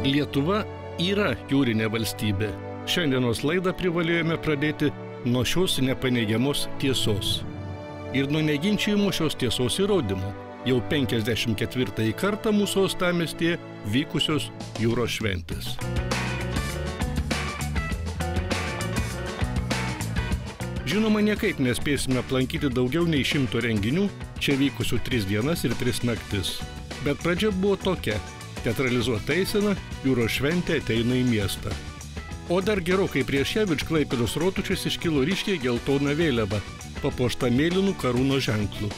Lietuva yra jūrinė valstybė. Šiandienos laidą privalėjome pradėti nuo šios nepaneigiamos tiesos. Ir nuo neginčijimo šios tiesos įrodymų. Jau 54 kartą mūsų uostamiestyje vykusios jūros šventės. Žinoma, niekaip nespėsime aplankyti daugiau nei 100 renginių, čia vykusių 3 dienas ir 3 naktis. Bet pradžia buvo tokia – teatralizuota eisena, jūros šventė ateina į miestą. O dar gerokai prieš ją virš Klaipėdos rotušės iškilo ryškiai geltona vėliava, papuošta mėlynų karūnos ženklu.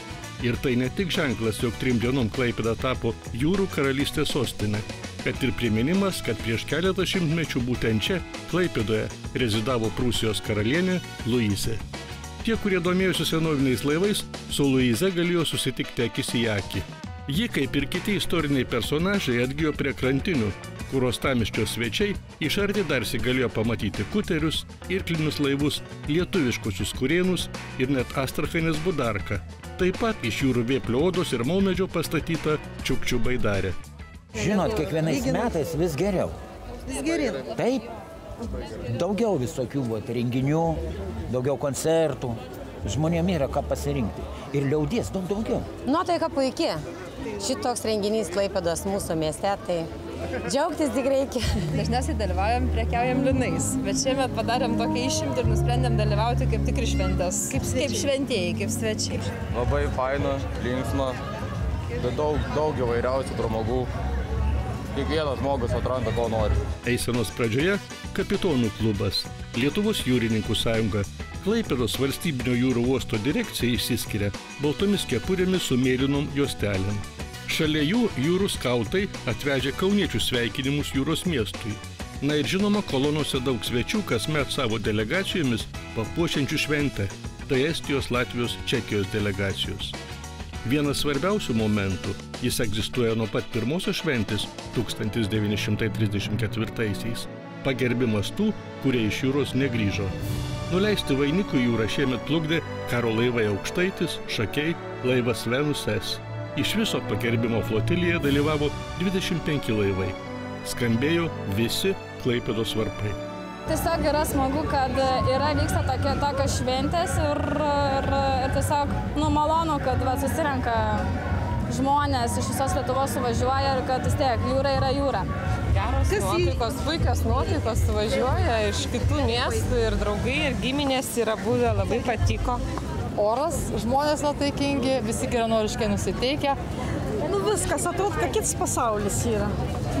Ir tai ne tik ženklas, jog 3 dienom Klaipėda tapo jūrų karalystės sostinė, bet ir priminimas, kad prieš keletą šimtmečių būtent čia, Klaipėdoje, rezidavo Prūsijos karalienė Luizė. Tie, kurie domėjosi senoviniais laivais, su Luize galėjo susitikti akis į akį. Ji, kaip ir kiti istoriniai personažai, atgijo prie krantinių, kur uostamiesčio svečiai iš arti darsi galėjo pamatyti kuterius, irklinius laivus, lietuviškusius kurėnus ir net Astrachanės Budarką. Taip pat iš jūrų vėplio odos ir maumedžio pastatyta Čiukčių baidarė. Žinot, kiekvienais metais vis geriau. Vis geriau. Taip, daugiau visokių renginių, daugiau koncertų. Žmonėm yra ką pasirinkti. Ir liaudies daugiau. Nuotaika puikiai. Šitoks renginys Klaipėdos mūsų mieste, tai džiaugtis tik reikia. Dažniausiai dalyvaujam, prekiaujam linais, bet šiemet padarėm tokią išimtį ir nusprendėm dalyvauti kaip tikri šventės. Kaip šventėjai, kaip svečiai. Labai faina, linksma, bet daug įvairiausių pramogų. Kiekvienas žmogus atranda, ko nori. Eisenos pradžioje Kapitonų klubas, Lietuvos jūrininkų sąjunga, Klaipėdos valstybinio jūrų uosto direkcija išsiskiria baltomis kepurėmis su mėlynom juostelėm. Šalia jų jūrų skautai atvežė kauniečių sveikinimus jūros miestui. Na ir žinoma, kolonose daug svečių kasmet savo delegacijomis papuošiančių šventę. Tai Estijos, Latvijos, Čekijos delegacijos. Vienas svarbiausių momentų, jis egzistuoja nuo pat pirmosios šventės 1934-aisiais. Pagerbimas tų, kurie iš jūros negrįžo. Nuleisti vainikų jūrą šiemet plukdė karo laivai Aukštaitis, Šakiai, laivas Venus S. Iš viso pagerbimo flotilėje dalyvavo 25 laivai. Skambėjo visi Klaipėdos varpai. Tiesiog yra smagu, kad vyksta tokios šventės ir tiesiog malonu, kad susirenka žmonės iš visos Lietuvos suvažiuoja ir kad vis tiek jūra yra jūra. Geros nuotaikos, puikios nuotaikos suvažiuoja iš kitų miestų ir draugai ir giminės yra buvę, labai patiko. Oras, žmonės nuotaikingi, visi geranoriškai nusiteikę. Viskas atrodo, kad kitas pasaulis yra.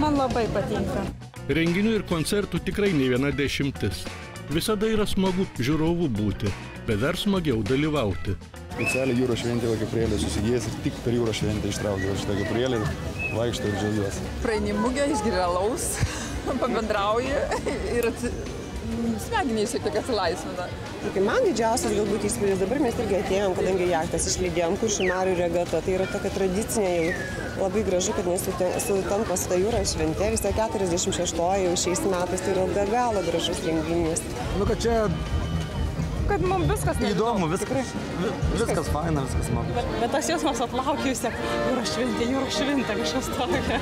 Man labai patinka. Renginių ir koncertų tikrai ne viena dešimtis. Visada yra smagu žiūrovų būti, bet dar smagiau dalyvauti. Specialiai jūros šventė Keprėlė susigėjęs ir tik per jūros šventę ištraukė šitą Keprėlę ir vaikšto ir džiaugiuosi. Praeini mugę, išgeri alaus, pabendrauji ir smegeniai šiek tiek atsilaisvina. Man didžiausias galbūt įspūdis, dabar mes irgi atėjom, kadangi jachtas išlydėjom Kuršių marių regata, tai yra tokia tradicinė jau labai gražu, kad nesutampa su ta jūros šventė, vis tiek 46-oji jau šiais metais, tai yra be galo gražus renginys. Kad čia kad mums viskas įdomu, viskas faina, viskas smagu. Bet tas jausmas atlaukia vis tiek jūros šventė, kažkas tokio.